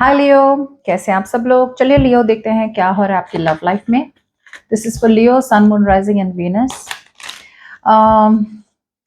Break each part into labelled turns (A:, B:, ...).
A: हाय लियो, कैसे हैं आप सब लोग। चलिए लियो देखते हैं क्या हो रहा है आपकी लव लाइफ में। This is for Leo, sun, moon, rising and Venus.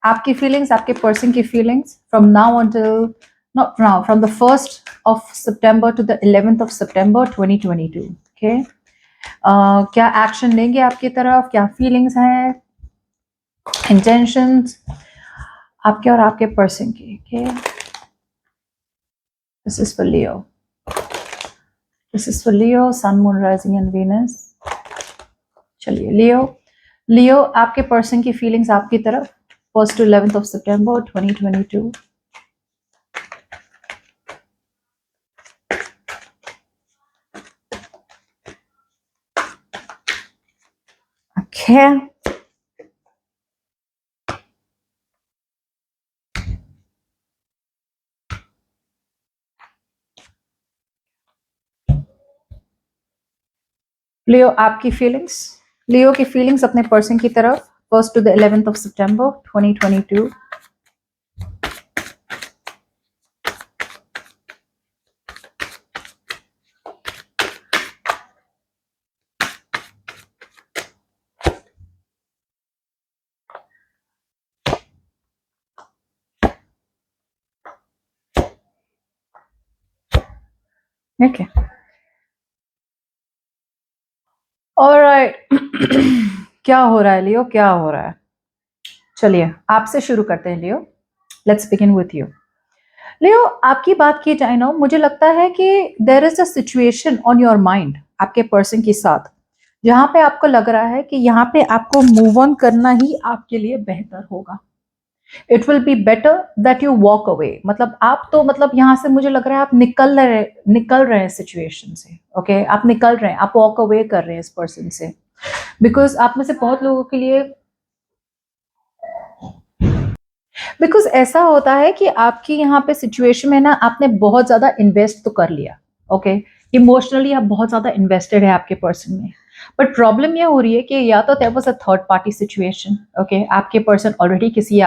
A: आपकी फीलिंग्स, आपके पर्सन की feelings from now until not now, from the 1st of September to the 11th of September 2022. Okay, क्या एक्शन लेंगे आपकी तरफ, क्या feelings हैं, इंटेंशंस आपके और आपके पर्सन की। Okay, this is for Leo, this is for Leo, sun, moon, rising and Venus. चलिए लियो, लियो आपके पर्सन की फीलिंग्स आपकी तरफ 1st to 11th of September 2022। Okay, लियो आपकी फीलिंग्स, लियो की फीलिंग्स अपने पर्सन की तरफ 1st to the 11th of September 2022। Okay, alright. क्या हो रहा है लियो, क्या हो रहा है। चलिए आपसे शुरू करते हैं Leo. Let's begin with you. Leo, आपकी बात की जाए ना, मुझे लगता है कि there is a situation on your mind आपके पर्सन के साथ, जहां पे आपको लग रहा है कि यहाँ पे आपको मूव ऑन करना ही आपके लिए बेहतर होगा। It will be better that you walk away. मतलब आप तो, मतलब यहाँ से मुझे लग रहा है आप निकल रहे हैं सिचुएशन से। ओके, आप निकल रहे हैं, आप वॉक अवे कर रहे हैं इस पर्सन से। बिकॉज आप में से बहुत लोगों के लिए, बिकॉज ऐसा होता है कि आपकी यहाँ पे सिचुएशन में ना, आपने बहुत ज्यादा इन्वेस्ट तो कर लिया। ओके, इमोशनली आप बहुत ज्यादा इन्वेस्टेड है आपके पर्सन में। बट प्रॉब्लम ये हो रही है कि या तो there was a third party situation. Okay, आपके पर्सन ऑलरेडी किसी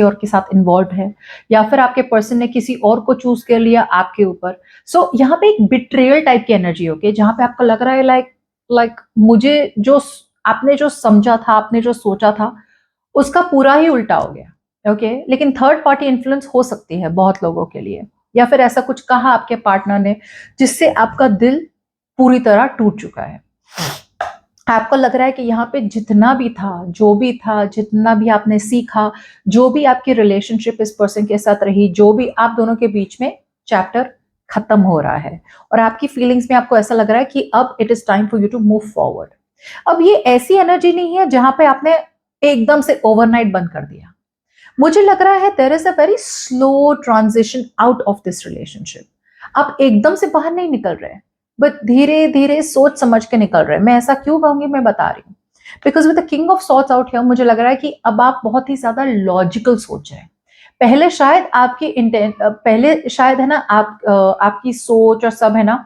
A: और के साथ इन्वॉल्व है, या फिर आपके पर्सन ने किसी और को चूज कर लिया आपके ऊपर। सो यहाँ पे एक बिट्रेयल टाइप की एनर्जी। ओके, जहाँ पे आपको लग रहा है लाइक मुझे जो आपने जो समझा था, आपने जो सोचा था, उसका पूरा ही उल्टा हो गया। ओके, लेकिन थर्ड पार्टी इन्फ्लुएंस हो सकती है बहुत लोगों के लिए, या फिर ऐसा कुछ कहा आपके पार्टनर ने जिससे आपका दिल पूरी तरह टूट चुका है। आपको लग रहा है कि यहाँ पे जितना भी था, जो भी था, जितना भी आपने सीखा, जो भी आपकी रिलेशनशिप इस पर्सन के साथ रही, जो भी आप दोनों के बीच में चैप्टर खत्म हो रहा है, और आपकी फीलिंग्स में आपको ऐसा लग रहा है कि अब it is time for you to move forward. अब ये ऐसी एनर्जी नहीं है जहां पे आपने एकदम से ओवरनाइट बंद कर दिया। मुझे लग रहा है there is a very slow transition out of this relationship. आप एकदम से बाहर नहीं निकल रहे, बट धीरे धीरे सोच समझ के निकल रहे हैं। मैं ऐसा क्यों कहूंगी, मैं बता रही हूँ। Because with the king of swords out here, मुझे लग रहा है कि अब आप बहुत ही ज्यादा लॉजिकल सोच रहे हैं। पहले शायद आपकी इंटेंट, पहले शायद है ना, आपकी सोच और सब है ना,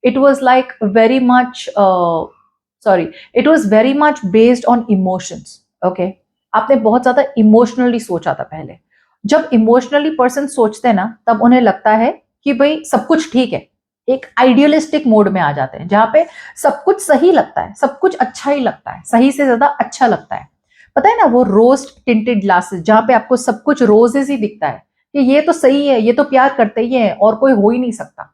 A: it was like very much, sorry, it was very much based on emotions. Okay, आपने बहुत ज्यादा इमोशनली सोचा था पहले। जब इमोशनली पर्सन सोचते हैं ना, तब उन्हें लगता है कि भाई सब कुछ ठीक है। एक आइडियलिस्टिक मोड में आ जाते हैं, जहां पे सब कुछ सही लगता है, सब कुछ अच्छा ही लगता है, सही से ज्यादा अच्छा लगता है। पता है ना, वो रोज टिंटेड ग्लासेस, जहां पे आपको सब कुछ रोजेस ही दिखता है कि ये तो सही है, ये तो प्यार करते ही है और कोई हो ही नहीं सकता।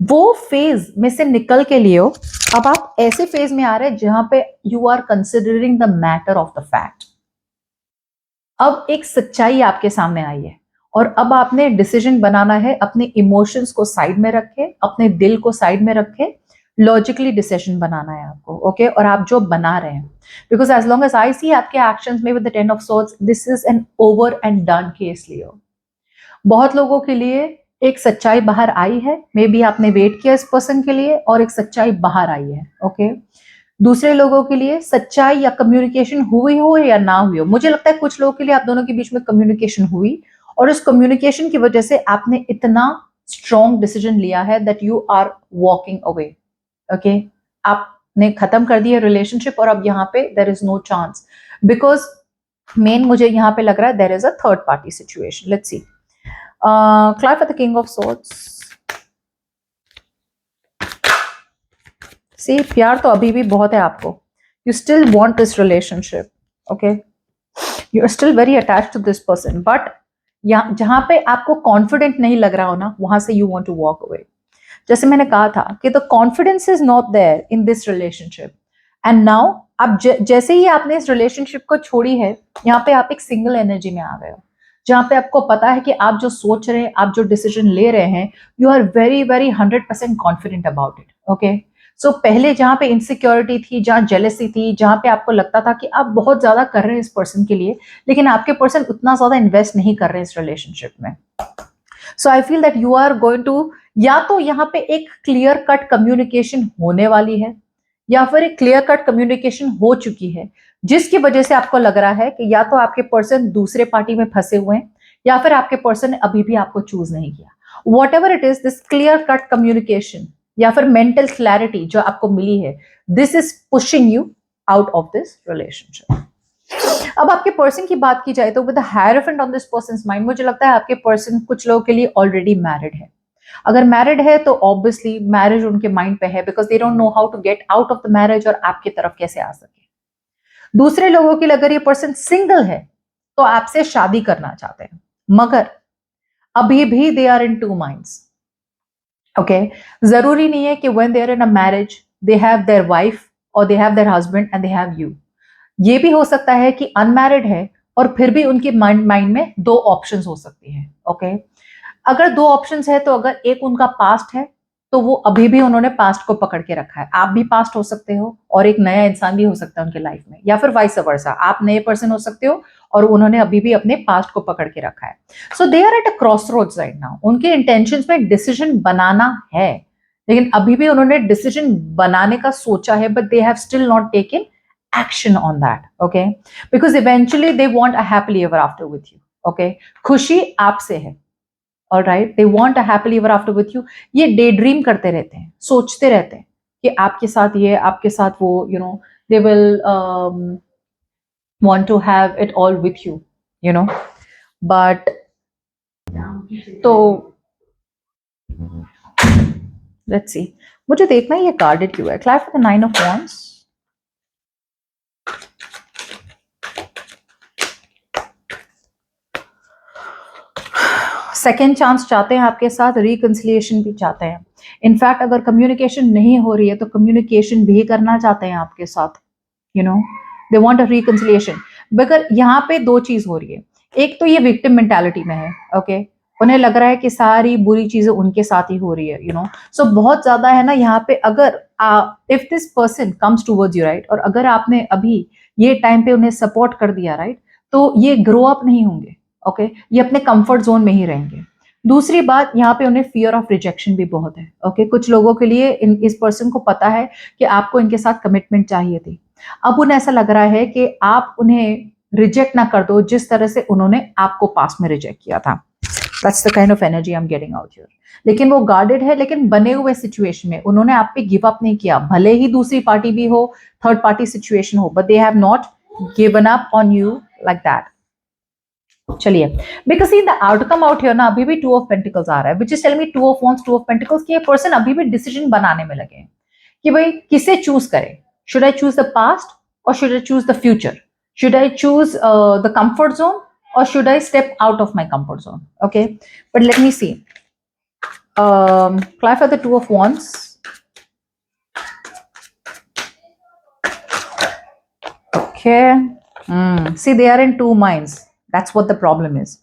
A: वो फेज में से निकल के लिए अब आप ऐसे फेज में आ रहे हैं जहां पे you are considering the matter of the fact. अब एक सच्चाई आपके सामने आई है, और अब आपने डिसीजन बनाना है, अपने इमोशंस को साइड में रखे, अपने दिल को साइड में रखे, लॉजिकली डिसीजन बनाना है आपको। ओके, और आप जो बना रहे हैं, because as long as I see आपके एक्शंस में with the 10 of swords, this is an over and done case Leo. बहुत लोगों के लिए एक सच्चाई बाहर आई है, मे बी आपने वेट किया इस पर्सन के लिए और एक सच्चाई बाहर आई है। ओके, दूसरे लोगों के लिए सच्चाई या कम्युनिकेशन हुई हो या ना हुई हो, मुझे लगता है कुछ लोगों के लिए आप दोनों के बीच में कम्युनिकेशन हुई, और उस कम्युनिकेशन की वजह से आपने इतना स्ट्रॉन्ग डिसीजन लिया है that you are walking away. Okay, आपने खत्म कर दिया रिलेशनशिप, और अब यहाँ पे there is no chance, because मेन मुझे यहाँ पे लग रहा है there is a third party situation. Let's see, क्लाइव for the king of swords, see प्यार तो अभी भी बहुत है आपको, you still want this relationship, okay, you are still very attach to this person, but यहाँ जहां पे आपको कॉन्फिडेंट नहीं लग रहा हो ना, वहां से you want to walk away. जैसे मैंने कहा था कि the confidence is not there in this relationship, and now अब जैसे ही आपने इस रिलेशनशिप को छोड़ी है, यहाँ पे आप एक सिंगल एनर्जी में आ गए हो, जहां पे आपको पता है कि आप जो सोच रहे हैं, आप जो डिसीजन ले रहे हैं, you are very very 100% confident about it, okay. So पहले जहां पे इनसिक्योरिटी थी, जहां जेलेसी थी, जहां पे आपको लगता था कि आप बहुत ज्यादा कर रहे हैं इस पर्सन के लिए, लेकिन आपके पर्सन उतना ज्यादा इन्वेस्ट नहीं कर रहे हैं इस रिलेशनशिप में। So I feel that you are going to, या तो यहाँ पे एक क्लियर कट कम्युनिकेशन होने वाली है, या फिर एक क्लियर कट कम्युनिकेशन हो चुकी है, जिसकी वजह से आपको लग रहा है कि या तो आपके पर्सन दूसरे पार्टी में फंसे हुए हैं, या फिर आपके पर्सन ने अभी भी आपको चूज नहीं किया। What ever it is, this clear cut communication या फिर मेंटल क्लैरिटी जो आपको मिली है, this is pushing you out of this relationship. अब आपके पर्सन की बात की जाए तो with the hierophant on this persons mind, मुझे लगता है आपके पर्सन कुछ लोगों के लिए ऑलरेडी मैरिड है। अगर मैरिड है तो ऑब्वियसली मैरिज उनके माइंड पे है, because they don't know how to get out of the marriage और आपकी तरफ कैसे आ सके। दूसरे लोगों के लिए अगर ये पर्सन सिंगल है तो आपसे शादी करना चाहते हैं, मगर अभी भी they are in two minds, okay. जरूरी नहीं है कि when they are in a marriage they have their wife और they have their husband and they have you. ये भी हो सकता है कि अनमैरिड है और फिर भी उनके माइंड में दो ऑप्शंस हो सकती हैं, ओके। अगर दो ऑप्शंस है तो अगर एक उनका पास्ट है तो वो अभी भी उन्होंने पास्ट को पकड़ के रखा है। आप भी पास्ट हो सकते हो और एक नया इंसान भी हो सकता है उनके लाइफ में, या फिर वाइस वर्सा, आप नए पर्सन हो सकते हो और उन्होंने अभी भी अपने पास्ट को पकड़ के रखा है। So they are at a crossroads right now. उनके इंटेंशंस में डिसीजन बनाना है, लेकिन अभी भी उन्होंने डिसीजन बनाने का सोचा है, but they have still not taken action on that, okay, because eventually they want a happily ever after with you, okay। खुशी आपसे है, all right, they want a happily ever after with you। ये day dream करते रहते हैं, सोचते रहते हैं कि आपके साथ ये, आपके साथ वो, you know, they will want to have it all with you, you know, but तो let's see, मुझे देखना है ये कार्डेड क्यों है। Clap for the 9 of wands। Second chance चाहते हैं आपके साथ, रिकंसिलिएशन भी चाहते हैं। इनफैक्ट अगर कम्युनिकेशन नहीं हो रही है तो कम्युनिकेशन भी करना चाहते हैं आपके साथ, you know, they want a reconciliation. मगर यहाँ पे दो चीज हो रही है, एक तो ये विक्टिम मेंटालिटी में है, ओके, उन्हें लग रहा है कि सारी बुरी चीजें उनके साथ ही हो रही है, यू नो। सो बहुत ज्यादा है ना यहाँ पे, अगर if this person comes towards you right, और अगर आपने अभी ये टाइम पे उन्हें सपोर्ट कर दिया राइट, तो ये ग्रो अप नहीं होंगे, ओके, ये अपने कंफर्ट जोन में ही रहेंगे। दूसरी बात, यहाँ पे उन्हें फियर ऑफ रिजेक्शन भी बहुत है, ओके। कुछ लोगों के लिए इस पर्सन को पता है कि आपको इनके साथ कमिटमेंट चाहिए थी, अब उन्हें ऐसा लग रहा है कि आप उन्हें रिजेक्ट ना कर दो जिस तरह से उन्होंने आपको पास में रिजेक्ट किया था। That's the kind of energy I am getting out here. लेकिन वो गार्डेड है, लेकिन बने हुए सिचुएशन में उन्होंने आप पे गिव अप नहीं किया, भले ही दूसरी पार्टी भी हो, थर्ड पार्टी सिचुएशन हो, but they have not given up on you like that. चलिए, because in the outcome out here ना, अभी भी 2 of Pentacles आ रहा है, which is telling me 2 of Wands 2 of Pentacles, कि ये पर्सन अभी भी डिसीजन बनाने में लगे हैं कि भाई किसे चूज करें। Should I choose the past और should I choose the future? Should I choose the comfort zone or should I step out of my comfort zone? Okay, but let me see. Apply for the 2 of Wands. Okay. See, they are in two minds. That's what the problem is.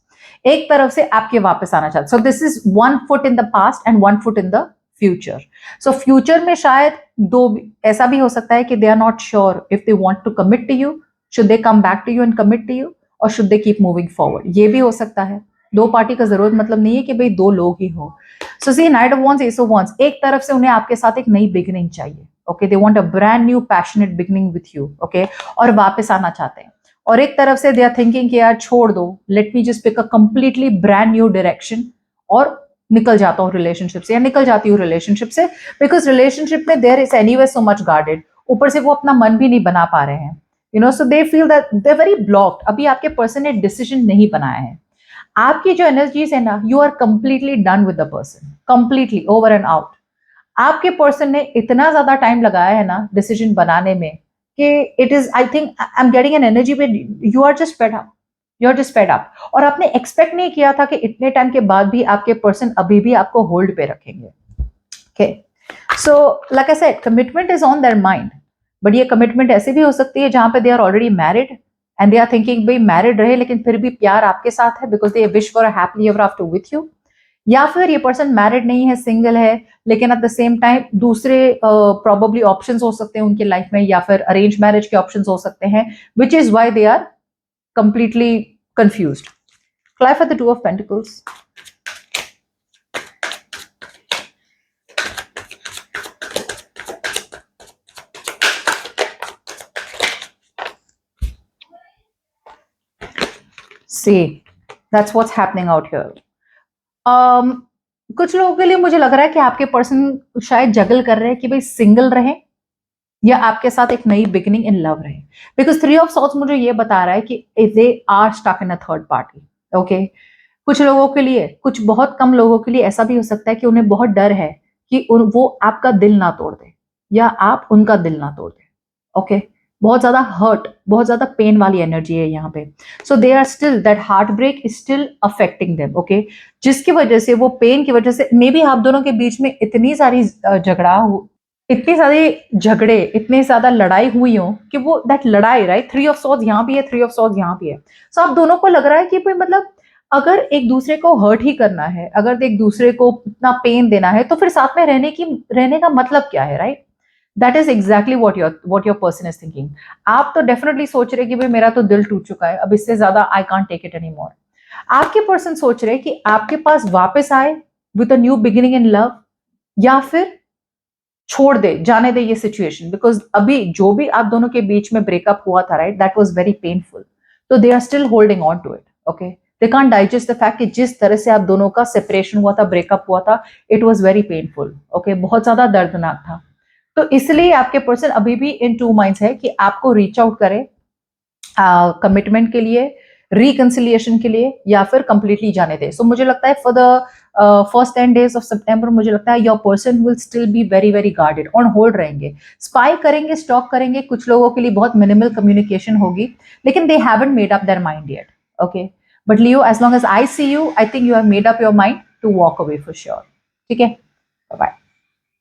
A: एक तरफ से आपके वापस आना चाहते, so this is one foot in the past and one foot in the future. So future में शायद दो ऐसा भी हो सकता है कि they are not sure if they want to commit to you. Should they come back to you and commit to you? और should they keep moving forward? ये भी हो सकता है। दो पार्टी का जरूरत मतलब नहीं है कि भाई दो लोग ही हो। So see, knight of wands, ace of wands, एक तरफ से उन्हें आपके साथ एक नई बिगिनिंग चाहिए, okay, they want a brand new passionate beginning with you, okay, और वापस आना चाहते हैं। और एक तरफ से दे आर थिंकिंग कि यार छोड़ दो, let me just pick a completely brand new direction और निकल जाता हूँ रिलेशनशिप से, या निकल जाती हूँ रिलेशनशिप से, बिकॉज रिलेशनशिप में there is anyway so much guarded, ऊपर से वो अपना मन भी नहीं बना पा रहे हैं, you know, so they feel that they're very blocked। अभी आपके पर्सन ने डिसीजन नहीं बनाया है। आपकी जो एनर्जीज है ना, you are completely done with the person, completely over and out. आपके पर्सन ने इतना ज्यादा टाइम लगाया है ना डिसीजन बनाने में कि it is, I think I am getting an energy पे you are just fed up, you are just fed up. और आपने एक्सपेक्ट नहीं किया था कि इतने टाइम के बाद भी आपके पर्सन अभी भी आपको होल्ड पे रखेंगे। Okay, so like I said, commitment is on their mind, but ये कमिटमेंट ऐसे भी हो सकती है जहां पे they are already married and they are thinking भाई मैरिड रहे लेकिन फिर भी प्यार आपके साथ है because they wish for a happy ever after with you. या फिर ये पर्सन मैरिड नहीं है, सिंगल है, लेकिन एट द सेम टाइम दूसरे प्रोबेबली ऑप्शंस हो सकते हैं उनकी लाइफ में, या फिर अरेंज मैरिज के ऑप्शंस हो सकते हैं, which is why they are completely confused. Cly for the two of pentacles. See, that's what's happening out here. कुछ लोगों के लिए मुझे लग रहा है कि आपके पर्सन शायद जगल कर रहे हैं कि भाई सिंगल रहे या आपके साथ एक नई बिगिनिंग इन लव रहे, बिकॉज थ्री ऑफ सॉर्ड्स मुझे ये बता रहा है कि they are stuck in a third party. Okay, कुछ लोगों के लिए, कुछ बहुत कम लोगों के लिए ऐसा भी हो सकता है कि उन्हें बहुत डर है कि वो आपका दिल ना तोड़ दे या आप उनका दिल ना तोड़ दे। ओके, बहुत ज्यादा हर्ट, बहुत ज्यादा पेन वाली एनर्जी है यहाँ पे। So they are still, that heart break is still affecting them. Okay, जिसकी वजह से, वो पेन की वजह से मे बी आप दोनों के बीच में इतनी सारी इतनी सारी झगड़े, इतनी ज्यादा लड़ाई हुई हो कि वो दैट लड़ाई, राइट, थ्री ऑफ सॉर्ड्स यहाँ भी है, थ्री ऑफ सॉर्ड्स यहाँ भी है। सो आप दोनों को लग रहा है कि भाई मतलब अगर एक दूसरे को हर्ट ही करना है, अगर एक दूसरे को इतना पेन देना है तो फिर साथ में रहने का मतलब क्या है, right? That is exactly what your person is thinking. आप तो डेफिनेटली सोच रहे कि भाई मेरा तो दिल टूट चुका है, अब इससे ज्यादा I can't take it any more. आपके पर्सन सोच रहे कि आपके पास वापस आए with a new beginning in love, या फिर छोड़ दे, जाने दे ये सिचुएशन, बिकॉज अभी जो भी आप दोनों के बीच में ब्रेकअप हुआ था, right, that was very painful. तो they are still holding on to it. Okay, they can't digest the fact कि जिस तरह से आप दोनों का सेपरेशन हुआ था, ब्रेकअप हुआ था, it was very painful. Okay, बहुत ज्यादा दर्दनाक था। तो इसलिए आपके पर्सन अभी भी इन टू माइंड्स है कि आपको रीच आउट करे कमिटमेंट के लिए, रिकंसिलिएशन के लिए, या फिर कंप्लीटली जाने दे। सो मुझे लगता है for the first 10 days of सितंबर, मुझे लगता है your person will still be very very guarded, on hold रहेंगे, स्पाई करेंगे, स्टॉक करेंगे। कुछ लोगों के लिए बहुत मिनिमल कम्युनिकेशन होगी, लेकिन they haven't made up their mind yet. Okay, but Leo, as long as I see you, I think you have made up your mind to walk away for sure. ठीक है, bye bye.